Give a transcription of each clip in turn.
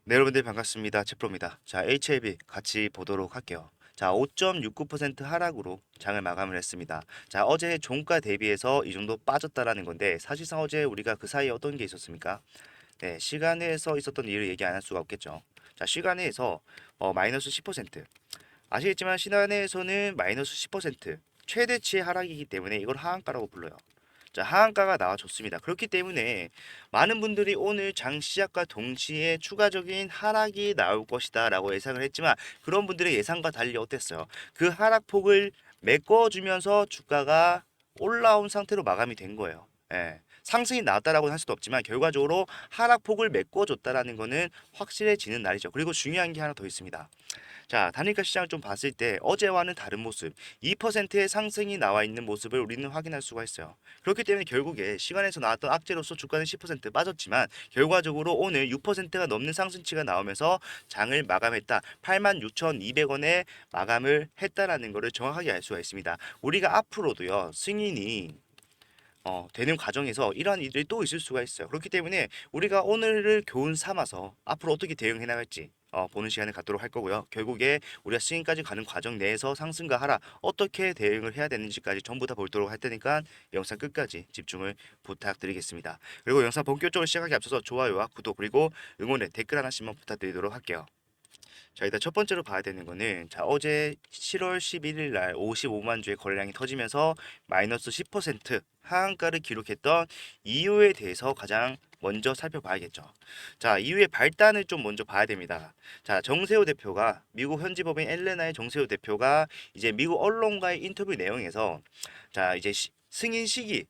네, 여러분들 반갑습니다. 제프로입니다. 자, HLB 같이 보도록 할게요. 자, 5.69% 하락으로 장을 마감을 했습니다. 자, 어제 종가 대비해서 이 정도 빠졌다라는 건데 사실상 어제 우리가 그 사이에 어떤 게 있었습니까? 네, 시간에서 있었던 일을 얘기 안 할 수가 없겠죠. 자, 시간에서 마이너스 10%. 아시겠지만 시간에서는 마이너스 10% 최대치의 하락이기 때문에 이걸 하한가라고 불러요. 자, 하한가가 나와줬습니다. 그렇기 때문에 많은 분들이 오늘 장 시작과 동시에 추가적인 하락이 나올 것이다 라고 예상을 했지만 그런 분들의 예상과 달리 어땠어요? 그 하락폭을 메꿔주면서 주가가 올라온 상태로 마감이 된 거예요. 예. 상승이 나왔다라고는 할 수도 없지만 결과적으로 하락폭을 메꿔줬다라는 거는 확실해지는 날이죠. 그리고 중요한 게 하나 더 있습니다. 자, 단일가 시장을 좀 봤을 때 어제와는 다른 모습, 2%의 상승이 나와 있는 모습을 우리는 확인할 수가 있어요. 그렇기 때문에 결국에 시간에서 나왔던 악재로서 주가는 10% 빠졌지만 결과적으로 오늘 6%가 넘는 상승치가 나오면서 장을 마감했다. 86,200원에 마감을 했다라는 것을 정확하게 알 수가 있습니다. 우리가 앞으로도요, 승인이 되는 과정에서 이러한 일들이 또 있을 수가 있어요. 그렇기 때문에 우리가 오늘을 교훈 삼아서 앞으로 어떻게 대응해 나갈지 보는 시간을 갖도록 할 거고요. 결국에 우리가 승인까지 가는 과정 내에서 상승과 하락 어떻게 대응을 해야 되는지까지 전부 다 보도록 할 테니까 영상 끝까지 집중을 부탁드리겠습니다. 그리고 영상 본격적으로 시작하기 앞서서 좋아요와 구독 그리고 응원의 댓글 하나씩만 부탁드리도록 할게요. 자, 일단 첫 번째로 봐야 되는 거는 자, 어제 7월 11일 날 55만 주의 거래량이 터지면서 마이너스 10% 하한가를 기록했던 이유에 대해서 가장 먼저 살펴봐야겠죠. 자, 이유의 발단을 좀 먼저 봐야 됩니다. 자, 정세호 대표가 미국 현지 법인 엘레나의 정세호 대표가 이제 미국 언론과의 인터뷰 내용에서 자, 이제 승인 시기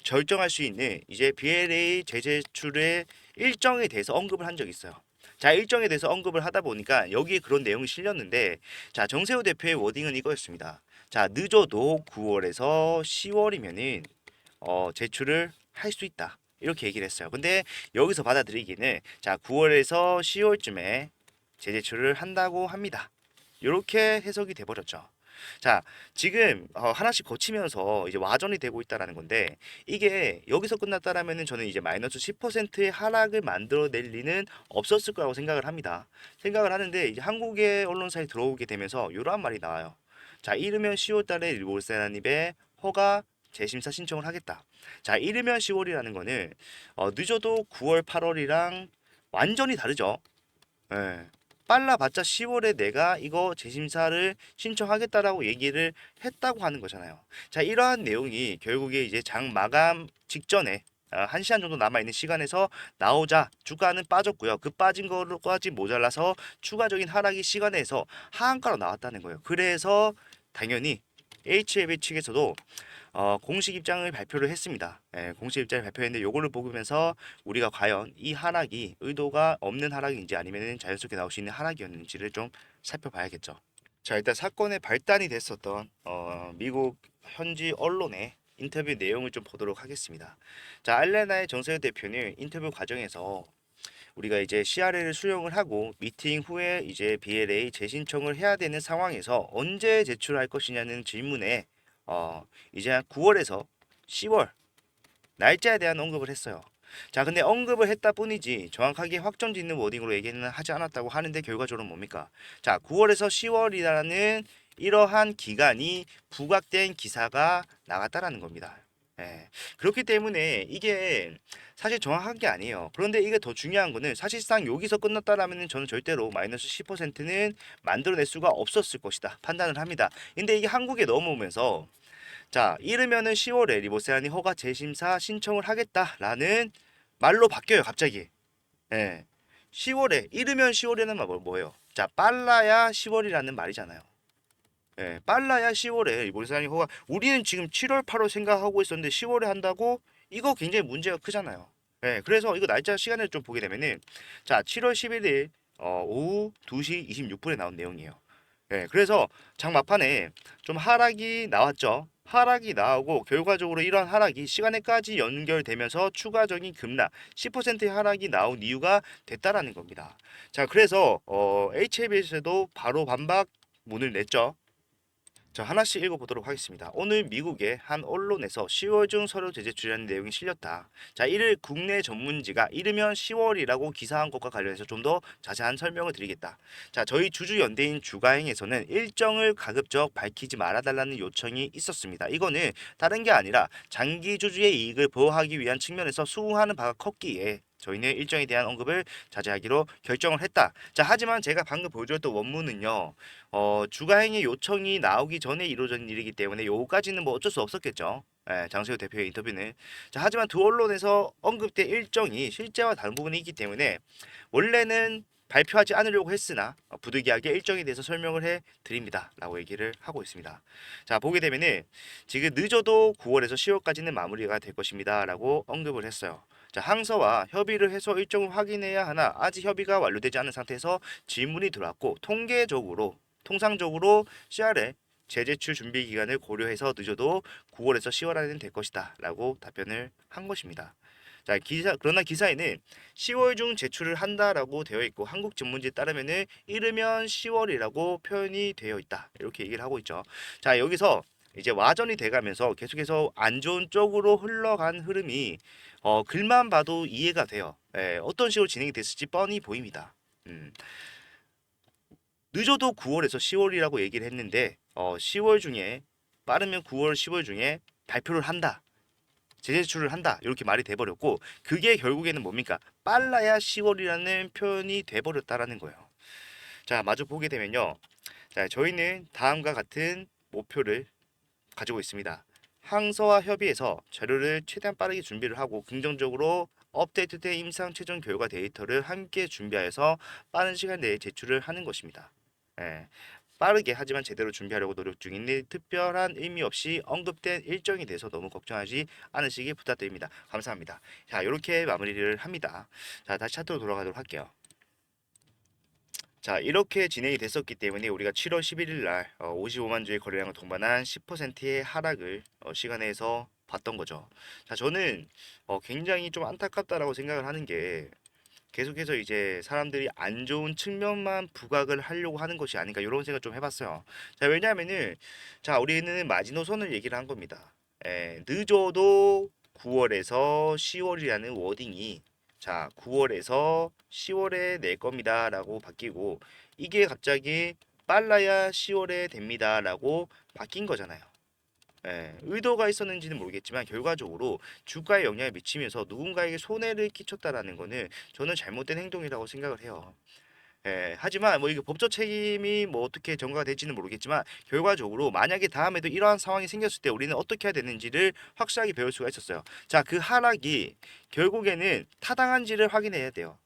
결정할 수 있는 이제 BLA 재제출의 일정에 대해서 언급을 한 적이 있어요. 자, 일정에 대해서 언급을 하다 보니까 여기에 그런 내용이 실렸는데 자, 정세호 대표의 워딩은 이거였습니다. 자, 늦어도 9월에서 10월이면은 제출을 할 수 있다. 이렇게 얘기를 했어요. 근데 여기서 받아들이기는 자, 9월에서 10월쯤에 재제출을 한다고 합니다. 이렇게 해석이 돼 버렸죠. 자, 지금 하나씩 거치면서 이제 와전이 되고 있다라는 건데 이게 여기서 끝났다라면은 저는 이제 마이너스 10%의 하락을 만들어낼 리는 없었을 거라고 생각을 합니다. 생각을 하는데 이제 한국의 언론사에 들어오게 되면서 이러한 말이 나와요. 자, 이르면 10월 달에 일몰세라님의 허가 재심사 신청을 하겠다. 자, 이르면 10월이라는 거는 늦어도 9월, 8월이랑 완전히 다르죠. 예. 빨라봤자 10월에 내가 이거 재심사를 신청하겠다라고 얘기를 했다고 하는 거잖아요. 자, 이러한 내용이 결국에 이제 장 마감 직전에 1시간 정도 남아있는 시간에서 나오자 주가는 빠졌고요. 그 빠진 거까지 모자라서 추가적인 하락이 시간에서 하한가로 나왔다는 거예요. 그래서 당연히 HLB 측에서도 공식 입장을 발표를 했습니다. 예, 공식 입장을 발표했는데 요거를 보면서 우리가 과연 이 하락이 의도가 없는 하락인지 아니면 자연스럽게 나올 수 있는 하락이었는지를 좀 살펴봐야겠죠. 자, 일단 사건의 발단이 됐었던 미국 현지 언론의 인터뷰 내용을 좀 보도록 하겠습니다. 자, 알레나의 정세현 대표는 인터뷰 과정에서 우리가 이제 CRL을 수령을 하고 미팅 후에 이제 BLA 재신청을 해야 되는 상황에서 언제 제출할 것이냐는 질문에 이제 한 9월에서 10월 날짜에 대한 언급을 했어요. 자, 근데 언급을 했다 뿐이지 정확하게 확정 짓는 워딩으로 얘기는 하지 않았다고 하는데 결과적으로 뭡니까? 자, 9월에서 10월이라는 이러한 기간이 부각된 기사가 나갔다라는 겁니다. 예. 그렇기 때문에 이게 사실 정확한 게 아니에요. 그런데 이게 더 중요한 거는 사실상 여기서 끝났다라면 저는 절대로 마이너스 10%는 만들어낼 수가 없었을 것이다. 판단을 합니다. 근데 이게 한국에 넘어오면서 자, 이르면은 10월에 리보세라니 허가 재심사 신청을 하겠다라는 말로 바뀌어요, 갑자기. 예. 10월에 이르면 10월에는 뭐예요? 자, 빨라야 10월이라는 말이잖아요. 예, 빨라야 10월에 리보세라니 허가 우리는 지금 7월, 8월 생각하고 있었는데 10월에 한다고 이거 굉장히 문제가 크잖아요. 예, 그래서 이거 날짜 시간을 좀 보게 되면은 자, 7월 11일 오후 2시 26분에 나온 내용이에요. 예, 그래서 장 막판에 좀 하락이 나왔죠. 하락이 나오고 결과적으로 이런 하락이 시간에까지 연결되면서 추가적인 급락 10%의 하락이 나온 이유가 됐다라는 겁니다. 자, 그래서 HLB에서도 바로 반박 문을 냈죠. 자, 하나씩 읽어보도록 하겠습니다. 오늘 미국의 한 언론에서 10월 중 서류 제재출이라는 내용이 실렸다. 자, 이를 국내 전문지가 이르면 10월이라고 기사한 것과 관련해서 좀 더 자세한 설명을 드리겠다. 자, 저희 주주 연대인 주가행에서는 일정을 가급적 밝히지 말아달라는 요청이 있었습니다. 이거는 다른 게 아니라 장기 주주의 이익을 보호하기 위한 측면에서 수긍하는 바가 컸기에 저희는 일정에 대한 언급을 자제하기로 결정을 했다. 자, 하지만 제가 방금 보여드렸던 원문은요. 주가행위 요청이 나오기 전에 이루어진 일이기 때문에 요까지는 뭐 어쩔 수 없었겠죠. 장세호 대표의 인터뷰는. 자, 하지만 두 언론에서 언급된 일정이 실제와 다른 부분이 있기 때문에 원래는 발표하지 않으려고 했으나 부득이하게 일정에 대해서 설명을 해 드립니다. 라고 얘기를 하고 있습니다. 자, 보게 되면은 지금 늦어도 9월에서 10월까지는 마무리가 될 것입니다. 라고 언급을 했어요. 자, 항서와 협의를 해서 일정을 확인해야 하나 아직 협의가 완료되지 않은 상태에서 질문이 들어왔고 통상적으로 CR의 재제출 준비 기간을 고려해서 늦어도 9월에서 10월 안에는 될 것이다 라고 답변을 한 것입니다. 자, 그러나 기사에는 10월 중 제출을 한다라고 되어 있고 한국 전문지에 따르면은 이르면 10월이라고 표현이 되어 있다. 이렇게 얘기를 하고 있죠. 자, 여기서 이제 와전이 돼가면서 계속해서 안 좋은 쪽으로 흘러간 흐름이 글만 봐도 이해가 돼요. 어떤 식으로 진행이 됐을지 뻔히 보입니다. 늦어도 9월에서 10월이라고 얘기를 했는데 10월 중에 빠르면 9월, 10월 중에 발표를 한다. 재제출을 한다. 이렇게 말이 돼버렸고 그게 결국에는 뭡니까? 빨라야 10월이라는 표현이 돼버렸다라는 거예요. 자, 마저 보게 되면요. 자, 저희는 다음과 같은 목표를 가지고 있습니다. 항서와 협의해서 자료를 최대한 빠르게 준비를 하고 긍정적으로 업데이트된 임상 최종 결과 데이터를 함께 준비하여서 빠른 시간 내에 제출을 하는 것입니다. 예, 빠르게 하지만 제대로 준비하려고 노력 중인데 특별한 의미 없이 언급된 일정에 대해서 너무 걱정하지 않으시기 부탁드립니다. 감사합니다. 자, 이렇게 마무리를 합니다. 자, 다시 차트로 돌아가도록 할게요. 자, 이렇게 진행이 됐었기 때문에 우리가 7월 11일 날 55만 주의 거래량을 동반한 10%의 하락을 시간에서 봤던 거죠. 자, 저는 굉장히 좀 안타깝다라고 생각을 하는 게 계속해서 이제 사람들이 안 좋은 측면만 부각을 하려고 하는 것이 아닌가 이런 생각 좀 해봤어요. 자, 왜냐하면은 자, 우리는 마지노선을 얘기를 한 겁니다. 늦어도 9월에서 10월이라는 워딩이 자, 9월에서 10월에 낼 겁니다라고 바뀌고 이게 갑자기 빨라야 10월에 됩니다라고 바뀐 거잖아요. 의도가 있었는지는 모르겠지만 결과적으로 주가에 영향을 미치면서 누군가에게 손해를 끼쳤다라는 거는 저는 잘못된 행동이라고 생각을 해요. 하지만 뭐 이게 법적 책임이 뭐 어떻게 전가가 될지는 모르겠지만 결과적으로 만약에 다음에도 이러한 상황이 생겼을 때 우리는 어떻게 해야 되는지를 확실하게 배울 수가 있었어요. 자, 그 하락이 결국에는 타당한지를 확인해야 돼요.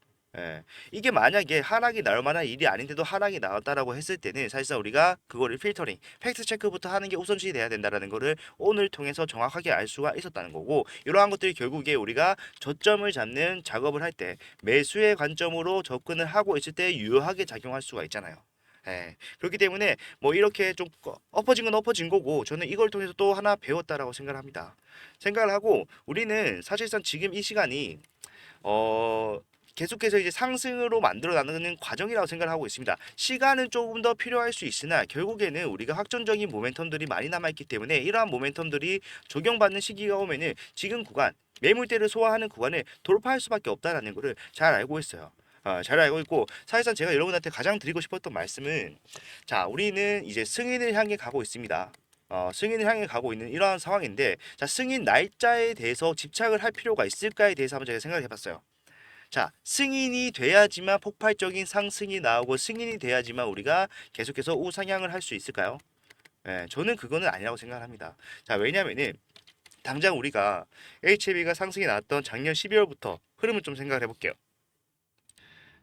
이게 만약에 하락이 나올 만한 일이 아닌데도 하락이 나왔다라고 했을 때는 사실상 우리가 그거를 필터링, 팩트 체크부터 하는 게 우선시 돼야 된다라는 거를 오늘 통해서 정확하게 알 수가 있었다는 거고 이러한 것들이 결국에 우리가 저점을 잡는 작업을 할 때 매수의 관점으로 접근을 하고 있을 때 유효하게 작용할 수가 있잖아요. 그렇기 때문에 뭐 이렇게 좀 엎어진 건 엎어진 거고 저는 이걸 통해서 또 하나 배웠다라고 생각을 합니다. 생각을 하고 우리는 사실상 지금 이 시간이 어 계속해서 이제 상승으로 만들어 나가는 과정이라고 생각을 하고 있습니다. 시간은 조금 더 필요할 수 있으나 결국에는 우리가 확정적인 모멘텀들이 많이 남아있기 때문에 이러한 모멘텀들이 적용받는 시기가 오면은 지금 구간 매물대를 소화하는 구간을 돌파할 수밖에 없다라는 것을 잘 알고 있어요. 잘 알고 있고 사실상 제가 여러분한테 가장 드리고 싶었던 말씀은 자, 우리는 이제 승인을 향해 가고 있습니다. 승인을 향해 가고 있는 이러한 상황인데 자, 승인 날짜에 대해서 집착을 할 필요가 있을까에 대해서 한번 제가 생각을 해봤어요. 자, 승인이 돼야지만 폭발적인 상승이 나오고 승인이 돼야지만 우리가 계속해서 우상향을 할 수 있을까요? 저는 그거는 아니라고 생각합니다. 자, 왜냐면은 당장 우리가 HLB가 상승이 나왔던 작년 12월부터 흐름을 좀 생각을 해볼게요.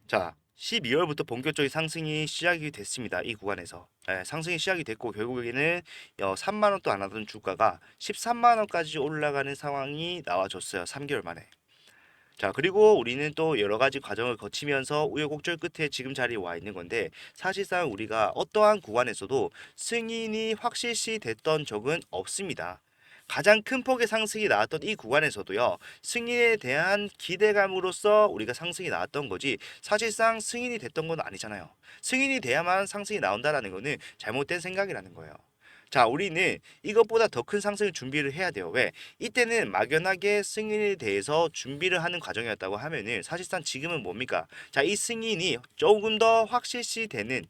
자, 12월부터 본격적인 상승이 시작이 됐습니다. 이 구간에서. 상승이 시작이 됐고 결국에는 3만 원도 안 하던 주가가 13만 원까지 올라가는 상황이 나와줬어요. 3개월 만에. 자, 그리고 우리는 또 여러 가지 과정을 거치면서 우여곡절 끝에 지금 자리에 와 있는 건데 사실상 우리가 어떠한 구간에서도 승인이 확실시 됐던 적은 없습니다. 가장 큰 폭의 상승이 나왔던 이 구간에서도요, 승인에 대한 기대감으로써 우리가 상승이 나왔던 거지 사실상 승인이 됐던 건 아니잖아요. 승인이 돼야만 상승이 나온다라는 거는 잘못된 생각이라는 거예요. 자, 우리는 이것보다 더 큰 상승을 준비를 해야 돼요. 왜? 이때는 막연하게 승인에 대해서 준비를 하는 과정이었다고 하면은 사실상 지금은 뭡니까? 자, 이 승인이 조금 더 확실시되는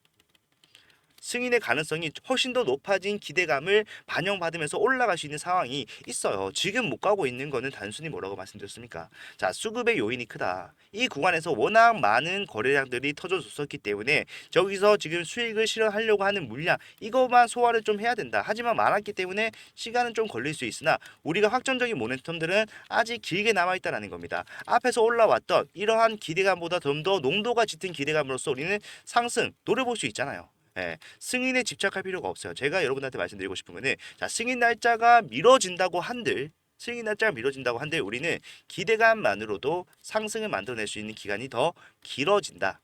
승인의 가능성이 훨씬 더 높아진 기대감을 반영받으면서 올라갈 수 있는 상황이 있어요. 지금 못 가고 있는 거는 단순히 뭐라고 말씀드렸습니까? 자, 수급의 요인이 크다. 이 구간에서 워낙 많은 거래량들이 터져줬었기 때문에 저기서 지금 수익을 실현하려고 하는 물량 이것만 소화를 좀 해야 된다. 하지만 많았기 때문에 시간은 좀 걸릴 수 있으나 우리가 확정적인 모멘텀들은 아직 길게 남아있다는 겁니다. 앞에서 올라왔던 이러한 기대감보다 좀 더 농도가 짙은 기대감으로써 우리는 상승 노려볼 수 있잖아요. 예, 승인에 집착할 필요가 없어요. 제가 여러분한테 말씀드리고 싶은 거는 자, 승인 날짜가 미뤄진다고 한들 우리는 기대감만으로도 상승을 만들어낼 수 있는 기간이 더 길어진다.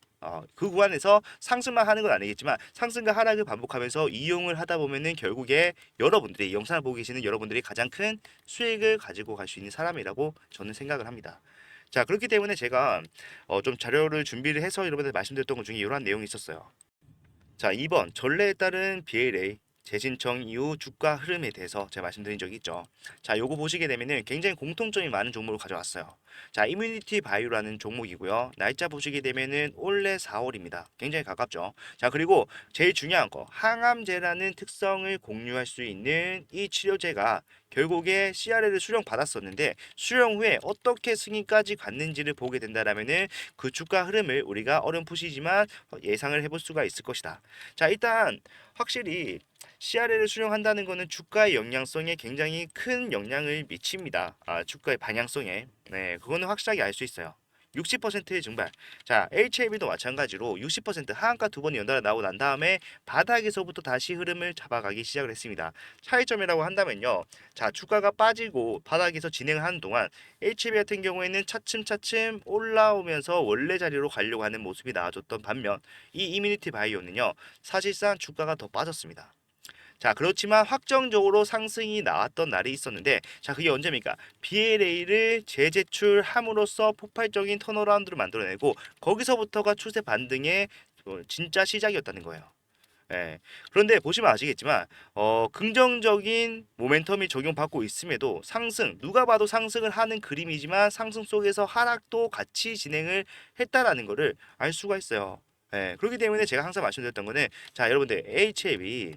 그 구간에서 상승만 하는 건 아니겠지만 상승과 하락을 반복하면서 이용을 하다 보면은 결국에 여러분들이 영상을 보고 계시는 여러분들이 가장 큰 수익을 가지고 갈 수 있는 사람이라고 저는 생각을 합니다. 자, 그렇기 때문에 제가 좀 자료를 준비를 해서 여러분들 말씀드렸던 것 중에 이러한 내용이 있었어요. 자, 2번 전례에 따른 BLA 재신청 이후 주가 흐름에 대해서 제가 말씀드린 적이 있죠. 자, 요거 보시게 되면은 굉장히 공통점이 많은 종목을 가져왔어요. 자, 이뮤니티 바이오라는 종목이고요. 날짜 보시게 되면은 올해 4월입니다. 굉장히 가깝죠. 자, 그리고 제일 중요한 거 항암제라는 특성을 공유할 수 있는 이 치료제가 결국에 CRL을 수령 받았었는데 수령 후에 어떻게 승인까지 갔는지를 보게 된다라면은 그 주가 흐름을 우리가 어렴풋이지만 예상을 해볼 수가 있을 것이다. 자, 일단 확실히 CRL을 수령한다는 것은 주가의 영향성에 굉장히 큰 영향을 미칩니다. 주가의 방향성에. 네, 그거는 확실하게 알 수 있어요. 60%의 증발. 자, HLB도 마찬가지로 60% 하한가 두 번이 연달아 나오고 난 다음에 바닥에서부터 다시 흐름을 잡아가기 시작을 했습니다. 차이점이라고 한다면요. 자, 주가가 빠지고 바닥에서 진행을 하는 동안 HLB 같은 경우에는 차츰차츰 올라오면서 원래 자리로 가려고 하는 모습이 나와줬던 반면 이 이뮤니티 바이오는요. 사실상 주가가 더 빠졌습니다. 자, 그렇지만 확정적으로 상승이 나왔던 날이 있었는데, 자, 그게 언제입니까? BLA를 재제출함으로써 폭발적인 턴어라운드를 만들어내고, 거기서부터가 추세 반등의 진짜 시작이었다는 거예요. 예. 그런데 보시면 아시겠지만 긍정적인 모멘텀이 적용받고 있음에도 상승 누가 봐도 상승을 하는 그림이지만 상승 속에서 하락도 같이 진행을 했다라는 것을 알 수가 있어요. 예. 그렇기 때문에 제가 항상 말씀드렸던 거는 자, 여러분들 HL이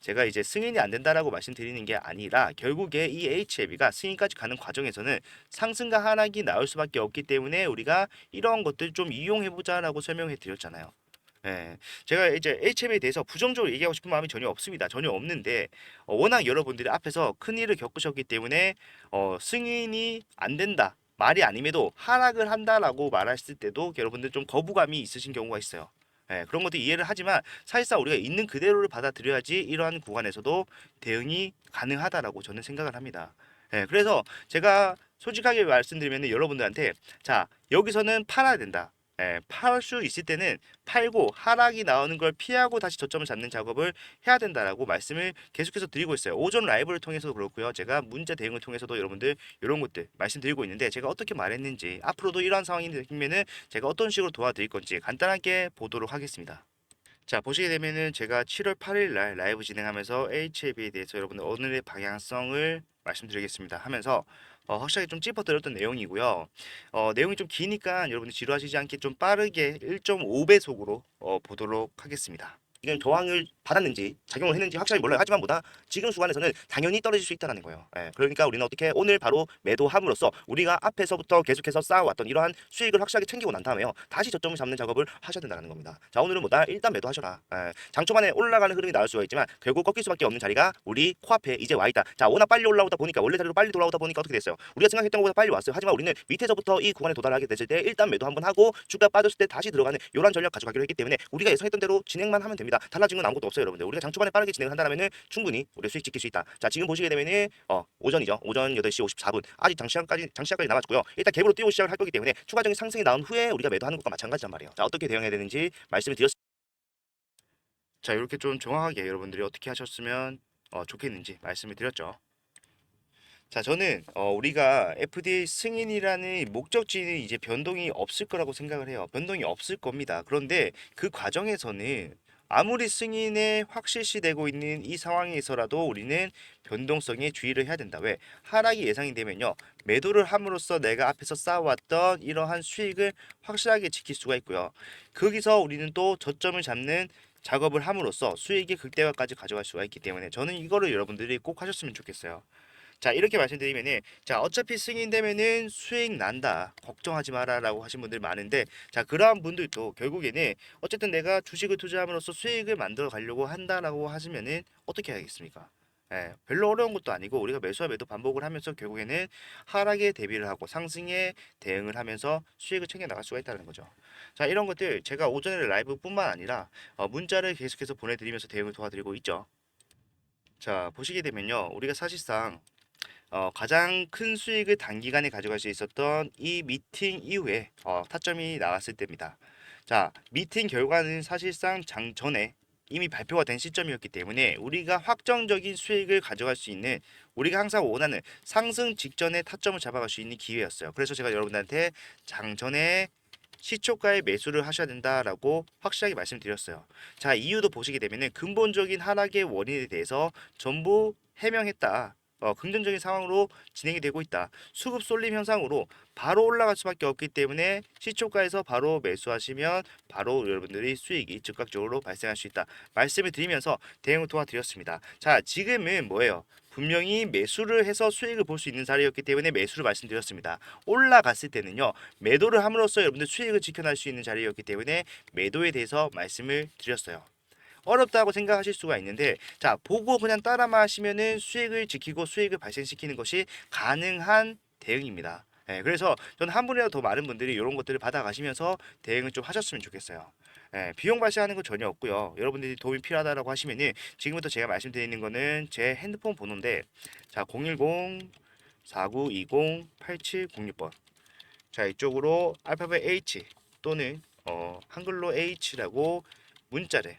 제가 이제 승인이 안 된다라고 말씀드리는 게 아니라 결국에 이 HLB가 승인까지 가는 과정에서는 상승과 하락이 나올 수밖에 없기 때문에 우리가 이런 것들 좀 이용해 보자라고 설명해 드렸잖아요. 예, 제가 이제 HM에 대해서 부정적으로 얘기하고 싶은 마음이 전혀 없습니다. 전혀 없는데 워낙 여러분들이 앞에서 큰 일을 겪으셨기 때문에 승인이 안 된다. 말이 아님에도 하락을 한다라고 말했을 때도 여러분들 좀 거부감이 있으신 경우가 있어요. 예, 그런 것도 이해를 하지만 사실상 우리가 있는 그대로를 받아들여야지 이러한 구간에서도 대응이 가능하다라고 저는 생각을 합니다. 예, 그래서 제가 솔직하게 말씀드리면 여러분들한테 자, 여기서는 팔아야 된다. 예, 팔 수 있을 때는 팔고 하락이 나오는 걸 피하고 다시 저점을 잡는 작업을 해야 된다라고 말씀을 계속해서 드리고 있어요. 오전 라이브를 통해서도 그렇고요. 제가 문자 대응을 통해서도 여러분들 이런 것들 말씀드리고 있는데 제가 어떻게 말했는지 앞으로도 이러한 상황이 생기면은 제가 어떤 식으로 도와드릴 건지 간단하게 보도록 하겠습니다. 자, 보시게 되면은 제가 7월 8일 날 라이브 진행하면서 HLB에 대해서 여러분들 오늘의 방향성을 말씀드리겠습니다 하면서 확실하게 좀 짚어드렸던 내용이고요. 내용이 좀 기니까 여러분들 지루하시지 않게 좀 빠르게 1.5배속으로 보도록 하겠습니다. 이건 저항을 받았는지 작용을 했는지 확실히 몰라요. 하지만 보다 지금 수간에서는 당연히 떨어질 수 있다는 거예요. 예, 그러니까 우리는 어떻게 오늘 바로 매도함으로써 우리가 앞에서부터 계속해서 쌓아왔던 이러한 수익을 확실하게 챙기고 난 다음에요. 다시 저점을 잡는 작업을 하셔야 된다는 겁니다. 자, 오늘은 뭐다? 일단 매도하셔라. 예, 장 초반에 올라가는 흐름이 나올 수가 있지만 결국 꺾일 수밖에 없는 자리가 우리 코앞에 이제 와 있다. 자, 워낙 빨리 올라오다 보니까 원래 자리로 빨리 돌아오다 보니까 어떻게 됐어요? 우리가 생각했던 것보다 빨리 왔어요. 하지만 우리는 밑에서부터 이 구간에 도달하게 됐을 때 일단 매도 한번 하고 주가 빠졌을 때 다시 들어가는 이러한 전략 가져가기로 했기 때문에 우리가 예상했던 대로 진행만 하면 됩니다. 달라진 건 아무것도 없어요, 여러분들. 우리가 장 초반에 빠르게 진행을 한다면은 충분히 우리 수익 지킬 수 있다. 자, 지금 보시게 되면은 오전이죠. 오전 8시 54분. 아직 장 시간까지 남았고요. 일단 갭으로 뛰고 시작을 할 거기 때문에 추가적인 상승이 나온 후에 우리가 매도하는 것과 마찬가지란 말이에요. 자, 어떻게 대응해야 되는지 말씀을 드렸습니다. 자, 이렇게 좀 정확하게 여러분들이 어떻게 하셨으면 좋겠는지 말씀을 드렸죠. 자, 저는 우리가 FDA 승인이라는 목적지는 이제 변동이 없을 거라고 생각을 해요. 변동이 없을 겁니다. 그런데 그 과정에서는 아무리 승인에 확실시되고 있는 이 상황에서라도 우리는 변동성에 주의를 해야 된다. 왜? 하락이 예상이 되면요. 매도를 함으로써 내가 앞에서 쌓아왔던 이러한 수익을 확실하게 지킬 수가 있고요. 거기서 우리는 또 저점을 잡는 작업을 함으로써 수익의 극대화까지 가져갈 수가 있기 때문에 저는 이거를 여러분들이 꼭 하셨으면 좋겠어요. 자, 이렇게 말씀드리면은, 자, 어차피 승인되면은 수익 난다, 걱정하지 마라라고 하신 분들 많은데, 자, 그러한 분들도 결국에는 어쨌든 내가 주식을 투자함으로써 수익을 만들어 가려고 한다라고 하시면은 어떻게 해야겠습니까? 예, 별로 어려운 것도 아니고 우리가 매수와 매도 반복을 하면서 결국에는 하락에 대비를 하고 상승에 대응을 하면서 수익을 챙겨 나갈 수가 있다는 거죠. 자, 이런 것들 제가 오전에 라이브뿐만 아니라 문자를 계속해서 보내드리면서 대응을 도와드리고 있죠. 자, 보시게 되면요, 우리가 사실상 가장 큰 수익을 단기간에 가져갈 수 있었던 이 미팅 이후에 타점이 나왔을 때입니다. 자, 미팅 결과는 사실상 장 전에 이미 발표가 된 시점이었기 때문에 우리가 확정적인 수익을 가져갈 수 있는, 우리가 항상 원하는 상승 직전에 타점을 잡아갈 수 있는 기회였어요. 그래서 제가 여러분들한테 장 전에 시초가에 매수를 하셔야 된다라고 확실하게 말씀드렸어요. 자, 이유도 보시게 되면은 근본적인 하락의 원인에 대해서 전부 해명했다. 긍정적인 상황으로 진행이 되고 있다. 수급 쏠림 현상으로 바로 올라갈 수밖에 없기 때문에 시초가에서 바로 매수하시면 바로 여러분들이 수익이 즉각적으로 발생할 수 있다. 말씀을 드리면서 대응을 도와드렸습니다. 자, 지금은 뭐예요? 분명히 매수를 해서 수익을 볼 수 있는 자리였기 때문에 매수를 말씀드렸습니다. 올라갔을 때는요, 매도를 함으로써 여러분들 수익을 지켜낼 수 있는 자리였기 때문에 매도에 대해서 말씀을 드렸어요. 어렵다고 생각하실 수가 있는데, 자, 보고 그냥 따라만 하시면은 수익을 지키고 수익을 발생시키는 것이 가능한 대응입니다. 예, 그래서 저는 한 분이라도 더 많은 분들이 이런 것들을 받아가시면서 대응을 좀 하셨으면 좋겠어요. 예, 비용 발생하는 건 전혀 없고요. 여러분들이 도움이 필요하다라고 하시면은 지금부터 제가 말씀드리는 거는 제 핸드폰 번호인데, 자, 010-4920-8706번. 자, 이쪽으로 알파벳 H 또는 한글로 H라고 문자를,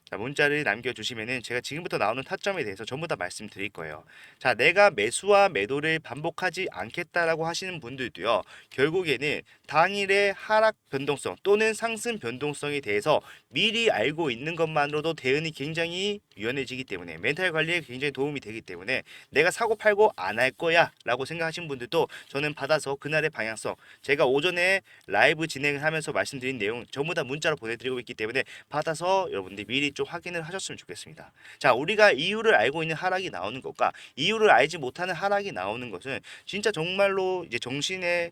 자, 문자를 남겨주시면은 제가 지금부터 나오는 타점에 대해서 전부 다 말씀드릴 거예요. 자, 내가 매수와 매도를 반복하지 않겠다라고 하시는 분들도요, 결국에는 당일의 하락 변동성 또는 상승 변동성에 대해서 미리 알고 있는 것만으로도 대응이 굉장히 유연해지기 때문에, 멘탈 관리에 굉장히 도움이 되기 때문에 내가 사고 팔고 안 할 거야 라고 생각하시는 분들도 저는 받아서 그날의 방향성, 제가 오전에 라이브 진행을 하면서 말씀드린 내용 전부 다 문자로 보내드리고 있기 때문에 받아서 여러분들이 미리 좀 확인을 하셨으면 좋겠습니다. 자, 우리가 이유를 알고 있는 하락이 나오는 것과 이유를 알지 못하는 하락이 나오는 것은 진짜 정말로 이제 정신에서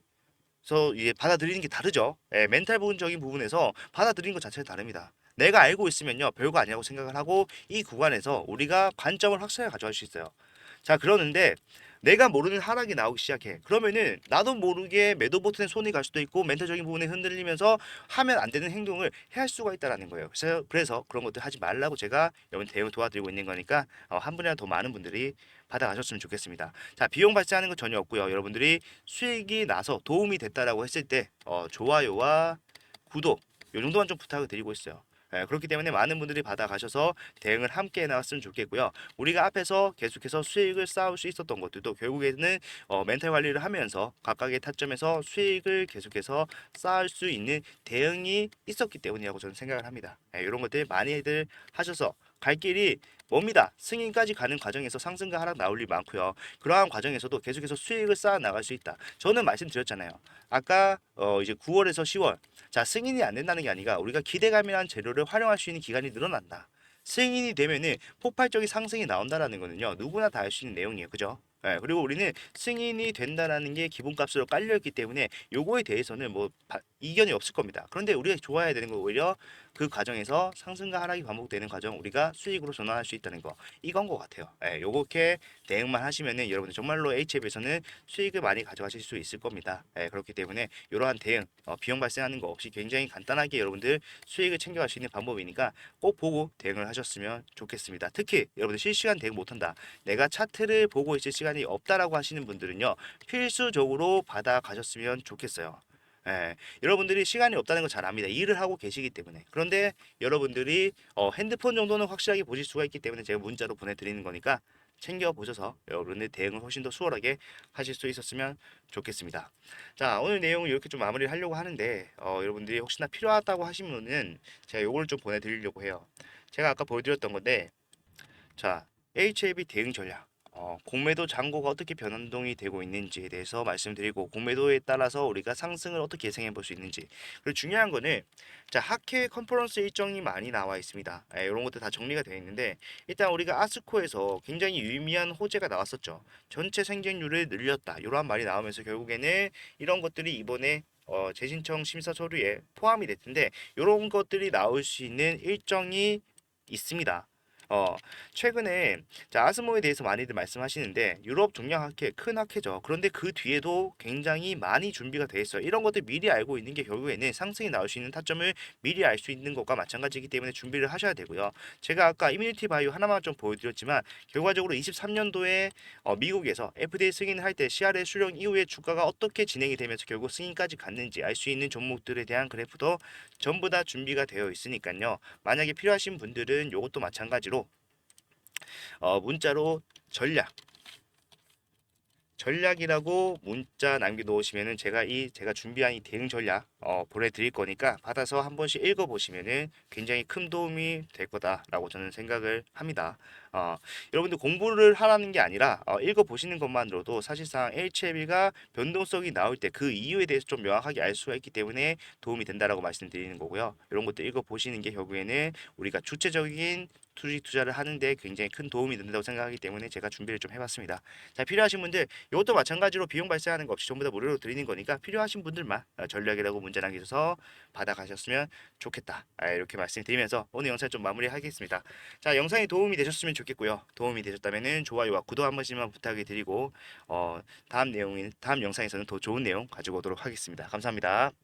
이제 받아들이는 게 다르죠. 예, 멘탈 부분적인 부분에서 받아들이는 것 자체가 다릅니다. 내가 알고 있으면요, 별거 아니라고 생각을 하고 이 구간에서 우리가 관점을 확실하게 가져갈 수 있어요. 자, 그러는데 내가 모르는 하락이 나오기 시작해. 그러면은 나도 모르게 매도 버튼에 손이 갈 수도 있고 멘탈적인 부분에 흔들리면서 하면 안 되는 행동을 해할 수가 있다라는 거예요. 그래서 그런 것들 하지 말라고 제가 여러분 대응 도와드리고 있는 거니까 한 분이나 더 많은 분들이 받아가셨으면 좋겠습니다. 자, 비용 발생하는 건 전혀 없고요. 여러분들이 수익이 나서 도움이 됐다라고 했을 때 좋아요와 구독 요 정도만 좀 부탁을 드리고 있어요. 예, 그렇기 때문에 많은 분들이 받아가셔서 대응을 함께 해나갔으면 좋겠고요. 우리가 앞에서 계속해서 수익을 쌓을 수 있었던 것들도 결국에는 멘탈 관리를 하면서 각각의 타점에서 수익을 계속해서 쌓을 수 있는 대응이 있었기 때문이라고 저는 생각을 합니다. 예, 이런 것들 많이들 하셔서 갈 길이 멉니다. 승인까지 가는 과정에서 상승과 하락 나올 일 많고요. 그러한 과정에서도 계속해서 수익을 쌓아 나갈 수 있다. 저는 말씀드렸잖아요. 아까 이제 9월에서 10월, 자, 승인이 안 된다는 게 아니라 우리가 기대감이라는 재료를 활용할 수 있는 기간이 늘어난다. 승인이 되면은 폭발적인 상승이 나온다라는 거는요, 누구나 다 알 수 있는 내용이에요. 그죠? 예, 그리고 우리는 승인이 된다라는 게 기본값으로 깔려있기 때문에 요거에 대해서는 뭐 이견이 없을 겁니다. 그런데 우리가 좋아해야 되는 거 오히려 그 과정에서 상승과 하락이 반복되는 과정 우리가 수익으로 전환할 수 있다는 거, 이건 것 같아요. 예, 요렇게 대응만 하시면은 여러분들 정말로 HF에서는 수익을 많이 가져가실 수 있을 겁니다. 예, 그렇기 때문에 이러한 대응 비용 발생하는 거 없이 굉장히 간단하게 여러분들 수익을 챙겨갈 수 있는 방법이니까 꼭 보고 대응을 하셨으면 좋겠습니다. 특히 여러분들 실시간 대응 못한다, 내가 차트를 보고 있을 시간이 없다라고 하시는 분들은요, 필수적으로 받아 가셨으면 좋겠어요. 예, 여러분들이 시간이 없다는 거 잘 압니다. 일을 하고 계시기 때문에. 그런데 여러분들이 핸드폰 정도는 확실하게 보실 수가 있기 때문에 제가 문자로 보내드리는 거니까 챙겨보셔서 여러분의 대응을 훨씬 더 수월하게 하실 수 있었으면 좋겠습니다. 자, 오늘 내용을 이렇게 좀 마무리를 하려고 하는데 여러분들이 혹시나 필요하다고 하시면은 제가 요거를 좀 보내드리려고 해요. 제가 아까 보여드렸던 건데 자, HLB 대응 전략. 공매도 잔고가 어떻게 변동이 되고 있는지에 대해서 말씀드리고 공매도에 따라서 우리가 상승을 어떻게 예상해 볼 수 있는지. 그리고 중요한 거는 자, 학회 컨퍼런스 일정이 많이 나와 있습니다. 이런 것들 다 정리가 되어 있는데 일단 우리가 아스코에서 굉장히 유의미한 호재가 나왔었죠. 전체 생존율을 늘렸다. 이러한 말이 나오면서 결국에는 이런 것들이 이번에 재신청 심사 서류에 포함이 될 텐데 이런 것들이 나올 수 있는 일정이 있습니다. 어, 최근에 자, 아스모에 대해서 많이들 말씀하시는데 유럽 종량 학회 큰 학회죠. 그런데 그 뒤에도 굉장히 많이 준비가 돼 있어요. 이런 것들 미리 알고 있는 게 결국에는 상승이 나올 수 있는 타점을 미리 알 수 있는 것과 마찬가지이기 때문에 준비를 하셔야 되고요. 제가 아까 이뮤니티 바이오 하나만 좀 보여드렸지만 결과적으로 23년도에 미국에서 FDA 승인을 할 때 CRL 수령 이후에 주가가 어떻게 진행이 되면서 결국 승인까지 갔는지 알 수 있는 종목들에 대한 그래프도 전부 다 준비가 되어 있으니까요. 만약에 필요하신 분들은 이것도 마찬가지로 문자로 전략이라고 문자 남겨놓으시면은 제가 준비한 이 대응 전략 보내드릴 거니까 받아서 한 번씩 읽어보시면은 굉장히 큰 도움이 될 거다라고 저는 생각을 합니다. 여러분들 공부를 하라는 게 아니라 읽어보시는 것만으로도 사실상 HLB가 변동성이 나올 때 그 이유에 대해서 좀 명확하게 알 수가 있기 때문에 도움이 된다라고 말씀드리는 거고요. 이런 것도 읽어보시는 게 결국에는 우리가 주체적인 투자를 하는데 굉장히 큰 도움이 된다고 생각하기 때문에 제가 준비를 좀 해봤습니다. 자, 필요하신 분들 이것도 마찬가지로 비용 발생하는 거 없이 전부 다 무료로 드리는 거니까 필요하신 분들만 전략이라고 문자 남겨주셔서 받아가셨으면 좋겠다. 이렇게 말씀드리면서 오늘 영상 좀 마무리하겠습니다. 자, 영상이 도움이 되셨으면 좋겠고요. 도움이 되셨다면은 좋아요와 구독 한 번씩만 부탁을 드리고 다음 영상에서는 더 좋은 내용 가지고 오도록 하겠습니다. 감사합니다.